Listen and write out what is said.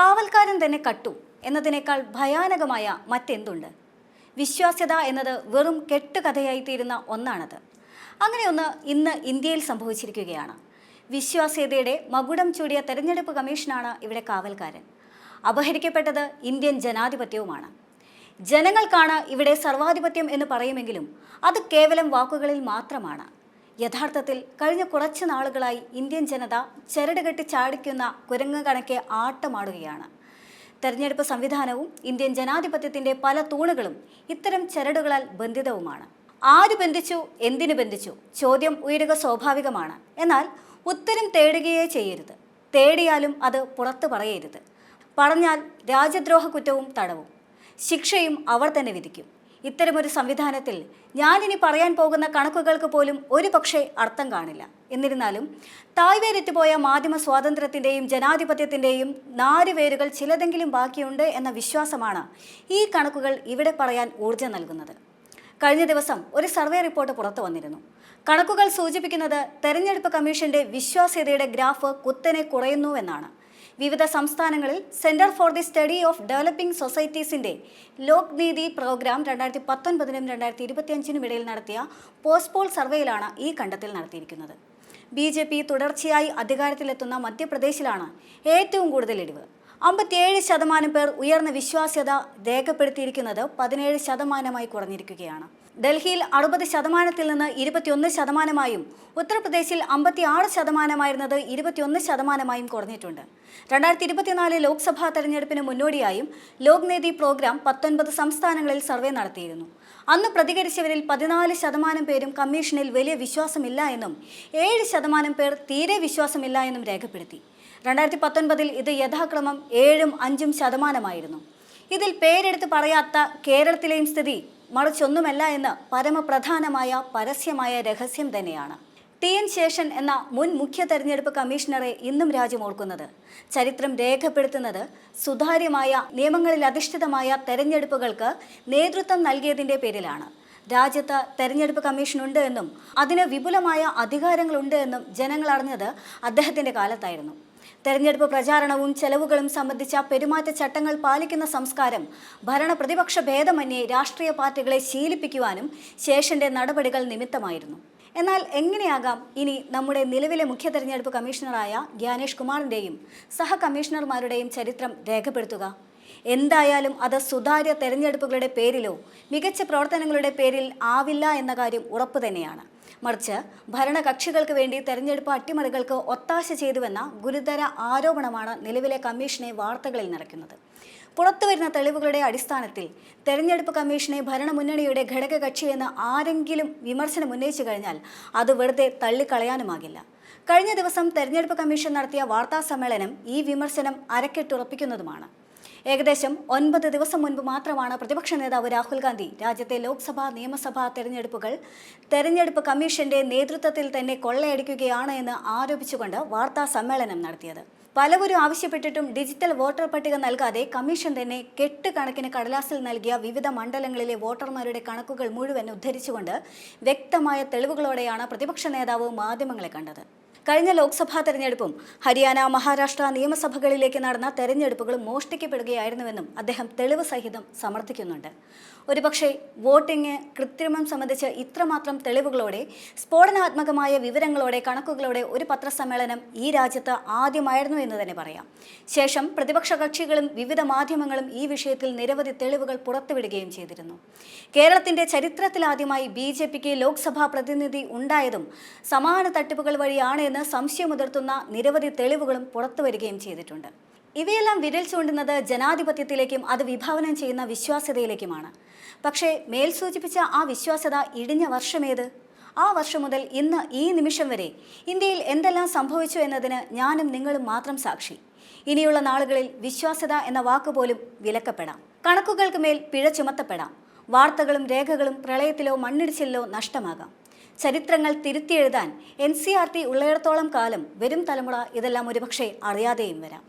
കാവൽക്കാരൻ തന്നെ കട്ടു എന്നതിനേക്കാൾ ഭയാനകമായ മറ്റെന്തുണ്ട്? വിശ്വാസ്യത എന്നത് വെറും കെട്ടുകഥയായിത്തീരുന്ന ഒന്നാണത്. അങ്ങനെയൊന്ന് ഇന്ന് ഇന്ത്യയിൽ സംഭവിച്ചിരിക്കുകയാണ്. വിശ്വാസ്യതയുടെ മകുടം ചൂടിയ തെരഞ്ഞെടുപ്പ് കമ്മീഷനാണ് ഇവിടെ കാവൽക്കാരൻ. അപഹരിക്കപ്പെട്ടത് ഇന്ത്യൻ ജനാധിപത്യവുമാണ്. ജനങ്ങൾക്കാണ് ഇവിടെ സർവാധിപത്യം എന്ന് പറയുമെങ്കിലും അത് കേവലം വാക്കുകളിൽ മാത്രമാണ്. യഥാർത്ഥത്തിൽ കഴിഞ്ഞ കുറച്ച് നാളുകളായി ഇന്ത്യൻ ജനത ചരടുകെട്ടി ചാടിക്കുന്ന കുരങ്ങ് കണക്കെ ആട്ടമാടുകയാണ്. തെരഞ്ഞെടുപ്പ് സംവിധാനവും ഇന്ത്യൻ ജനാധിപത്യത്തിൻ്റെ പല തൂണുകളും ഇത്തരം ചരടുകളാൽ ബന്ധിതവുമാണ്. ആര് ബന്ധിച്ചു, എന്തിനു ബന്ധിച്ചു? ചോദ്യം ഉയരുക സ്വാഭാവികമാണ്. എന്നാൽ ഉത്തരം തേടുകയേ ചെയ്യരുത്. തേടിയാലും അത് പുറത്തു പറയരുത്. പറഞ്ഞാൽ രാജ്യദ്രോഹ കുറ്റവും തടവും ശിക്ഷയും അവർ തന്നെ വിധിക്കും. ഇത്തരമൊരു സംവിധാനത്തിൽ ഞാനിനി പറയാൻ പോകുന്ന കണക്കുകൾക്ക് പോലും ഒരു പക്ഷേ അർത്ഥം കാണില്ല. എന്നിരുന്നാലും തായ്വേരിറ്റുപോയ മാധ്യമ സ്വാതന്ത്ര്യത്തിൻ്റെയും ജനാധിപത്യത്തിൻ്റെയും നാരുവേരുകൾ ചിലതെങ്കിലും ബാക്കിയുണ്ട് എന്ന വിശ്വാസമാണ് ഈ കണക്കുകൾ ഇവിടെ പറയാൻ ഊർജ്ജം നൽകുന്നത്. കഴിഞ്ഞ ദിവസം ഒരു സർവേ റിപ്പോർട്ട് പുറത്തു വന്നിരുന്നു. കണക്കുകൾ സൂചിപ്പിക്കുന്നത് തെരഞ്ഞെടുപ്പ് കമ്മീഷന്റെ വിശ്വാസ്യതയുടെ ഗ്രാഫ് കുത്തനെ കുറയുന്നുവെന്നാണ്. വിവിധ സംസ്ഥാനങ്ങളിൽ centre for the study of developing സൊസൈറ്റീസിന്റെ ലോക് നീതി പ്രോഗ്രാം 2019-നും 2025-നും ഇടയിൽ നടത്തിയ പോസ്റ്റ് പോൾ സർവേയിലാണ് ഈ കണ്ടെത്തൽ നടത്തിയിരിക്കുന്നത്. BJP തുടർച്ചയായി അധികാരത്തിലെത്തുന്ന മധ്യപ്രദേശിലാണ് ഏറ്റവും കൂടുതൽ ഇടിവ്. 57% പേർ ഉയർന്ന വിശ്വാസ്യത രേഖപ്പെടുത്തിയിരിക്കുന്നത് 17% കുറഞ്ഞിരിക്കുകയാണ്. ഡൽഹിയിൽ 60%-ൽ നിന്ന് 21%-ആയും ഉത്തർപ്രദേശിൽ 56%-ആയിരുന്നത് 21%-ആയും കുറഞ്ഞിട്ടുണ്ട്. 2024 ലോക്സഭാ തെരഞ്ഞെടുപ്പിന് മുന്നോടിയായും ലോക് നീതി പ്രോഗ്രാം 19 സംസ്ഥാനങ്ങളിൽ സർവേ നടത്തിയിരുന്നു. അന്ന് പ്രതികരിച്ചവരിൽ 14% പേരും കമ്മീഷനിൽ വലിയ വിശ്വാസമില്ല എന്നും 7% പേർ തീരെ വിശ്വാസമില്ല എന്നും രേഖപ്പെടുത്തി. 2019-ൽ ഇത് യഥാക്രമം 7ഉം 5ഉം ശതമാനമായിരുന്നു. ഇതിൽ പേരെടുത്ത് പറയാത്ത കേരളത്തിലെയും സ്ഥിതി മറിച്ചൊന്നുമല്ല എന്ന് പരമപ്രധാനമായ പരസ്യമായ രഹസ്യം തന്നെയാണ്. TN ശേഷൻ എന്ന മുൻ മുഖ്യ തെരഞ്ഞെടുപ്പ് കമ്മീഷണറെ ഇന്നും രാജ്യം ഓർക്കുന്നത്, ചരിത്രം രേഖപ്പെടുത്തുന്നത് സുതാര്യമായ നിയമങ്ങളിൽ അധിഷ്ഠിതമായ തെരഞ്ഞെടുപ്പുകൾക്ക് നേതൃത്വം നൽകിയതിൻ്റെ പേരിലാണ്. രാജ്യത്ത് തെരഞ്ഞെടുപ്പ് കമ്മീഷനുണ്ട് എന്നും അതിന് വിപുലമായ അധികാരങ്ങളുണ്ട് എന്നും ജനങ്ങൾ അറിഞ്ഞത് അദ്ദേഹത്തിൻ്റെ കാലത്തായിരുന്നു. തെരഞ്ഞെടുപ്പ് പ്രചാരണവും ചെലവുകളും സംബന്ധിച്ച പെരുമാറ്റച്ചട്ടങ്ങൾ പാലിക്കുന്ന സംസ്കാരം ഭരണ പ്രതിപക്ഷ ഭേദമന്യേ രാഷ്ട്രീയ പാർട്ടികളെ ശീലിപ്പിക്കുവാനും ശേഷന്റെ നടപടികൾ നിമിത്തമായിരുന്നു. എന്നാൽ എങ്ങനെയാകാം ഇനി നമ്മുടെ നിലവിലെ മുഖ്യ തെരഞ്ഞെടുപ്പ് കമ്മീഷണറായ ഗ്യാനേഷ് കുമാറിൻ്റെയും സഹ കമ്മീഷണർമാരുടെയും ചരിത്രം രേഖപ്പെടുത്തുക? എന്തായാലും അത് സുതാര്യ തെരഞ്ഞെടുപ്പുകളുടെ പേരിലോ മികച്ച പ്രവർത്തനങ്ങളുടെ പേരിൽ ആവില്ല എന്ന കാര്യം ഉറപ്പു തന്നെയാണ്. മറിച്ച് ഭരണകക്ഷികൾക്ക് വേണ്ടി തെരഞ്ഞെടുപ്പ് അട്ടിമറികൾക്ക് ഒത്താശ ചെയ്തുവെന്ന ഗുരുതര ആരോപണമാണ് നിലവിലെ കമ്മീഷനെ വാർത്തകളിൽ നിറയ്ക്കുന്നത്. പുറത്തുവരുന്ന തെളിവുകളുടെ അടിസ്ഥാനത്തിൽ തെരഞ്ഞെടുപ്പ് കമ്മീഷനെ ഭരണമുന്നണിയുടെ ഘടകകക്ഷിയെന്ന് ആരെങ്കിലും വിമർശനം ഉന്നയിച്ചു കഴിഞ്ഞാൽ അത് വെറുതെ തള്ളിക്കളയാനുമാകില്ല. കഴിഞ്ഞ ദിവസം തെരഞ്ഞെടുപ്പ് കമ്മീഷൻ നടത്തിയ വാർത്താ സമ്മേളനം ഈ വിമർശനം അരക്കെട്ടുറപ്പിക്കുന്നതുമാണ്. ഏകദേശം 9 ദിവസം മുൻപ് മാത്രമാണ് പ്രതിപക്ഷ നേതാവ് രാഹുൽ ഗാന്ധി രാജ്യത്തെ ലോക്സഭാ നിയമസഭാ തെരഞ്ഞെടുപ്പ് കമ്മീഷന്റെ നേതൃത്വത്തിൽ തന്നെ കൊള്ളയടിക്കുകയാണ് എന്ന് ആരോപിച്ചുകൊണ്ട് വാർത്താ സമ്മേളനം നടത്തിയത്. പലവരും ആവശ്യപ്പെട്ടിട്ടും ഡിജിറ്റൽ വോട്ടർ പട്ടിക നൽകാതെ കമ്മീഷൻ തന്നെ കെട്ടുകണക്കിന് കടലാസിൽ നൽകിയ വിവിധ മണ്ഡലങ്ങളിലെ വോട്ടർമാരുടെ കണക്കുകൾ മുഴുവൻ ഉദ്ധരിച്ചുകൊണ്ട് വ്യക്തമായ തെളിവുകളോടെയാണ് പ്രതിപക്ഷ നേതാവ് മാധ്യമങ്ങളെ കണ്ടത്. കഴിഞ്ഞ ലോക്സഭാ തെരഞ്ഞെടുപ്പും ഹരിയാന, മഹാരാഷ്ട്ര നിയമസഭകളിലേക്ക് നടന്ന തെരഞ്ഞെടുപ്പുകളും മോഷ്ടിക്കപ്പെടുകയായിരുന്നുവെന്നും അദ്ദേഹം തെളിവ് സഹിതം സമർത്ഥിക്കുന്നുണ്ട്. ഒരുപക്ഷെ വോട്ടിംഗ് കൃത്രിമം സംബന്ധിച്ച് ഇത്രമാത്രം തെളിവുകളോടെ, സ്ഫോടനാത്മകമായ വിവരങ്ങളോടെ, കണക്കുകളോടെ ഒരു പത്രസമ്മേളനം ഈ രാജ്യത്ത് ആദ്യമായിരുന്നു എന്ന് തന്നെ പറയാം. ശേഷം പ്രതിപക്ഷ കക്ഷികളും വിവിധ മാധ്യമങ്ങളും ഈ വിഷയത്തിൽ നിരവധി തെളിവുകൾ പുറത്തുവിടുകയും ചെയ്തിരുന്നു. കേരളത്തിന്റെ ചരിത്രത്തിലാദ്യമായി BJPക്ക് ലോക്സഭാ പ്രതിനിധി ഉണ്ടായതും സമാന തട്ടിപ്പുകൾ വഴിയാണ് എന്ന് സംശയമുതിർത്തുന്ന നിരവധി തെളിവുകളും പുറത്തുവരികയും ചെയ്തിട്ടുണ്ട്. ഇവയെല്ലാം വിരൽ ചൂണ്ടുന്നത് ജനാധിപത്യത്തിലേക്കും അത് വിഭാവനം ചെയ്യുന്ന വിശ്വാസ്യതയിലേക്കുമാണ്. പക്ഷേ മേൽ സൂചിപ്പിച്ച ആ വിശ്വാസ്യത ഇടിഞ്ഞ വർഷമേത്? ആ വർഷം മുതൽ ഇന്ന് ഈ നിമിഷം വരെ ഇന്ത്യയിൽ എന്തെല്ലാം സംഭവിച്ചു എന്നതിന് ഞാനും നിങ്ങളും മാത്രം സാക്ഷി. ഇനിയുള്ള നാളുകളിൽ വിശ്വാസ്യത എന്ന വാക്കുപോലും വിലക്കപ്പെടാം. കണക്കുകൾക്ക് മേൽ പിഴ ചുമത്തപ്പെടാം. വാർത്തകളും രേഖകളും പ്രളയത്തിലോ മണ്ണിടിച്ചിലിലോ നഷ്ടമാകാം. ചരിത്രങ്ങൾ തിരുത്തിയെഴുതാൻ NCERT ഉള്ളിടത്തോളം കാലം വരും തലമുറ ഇതെല്ലാം ഒരുപക്ഷെ അറിയാതെയും വരാം.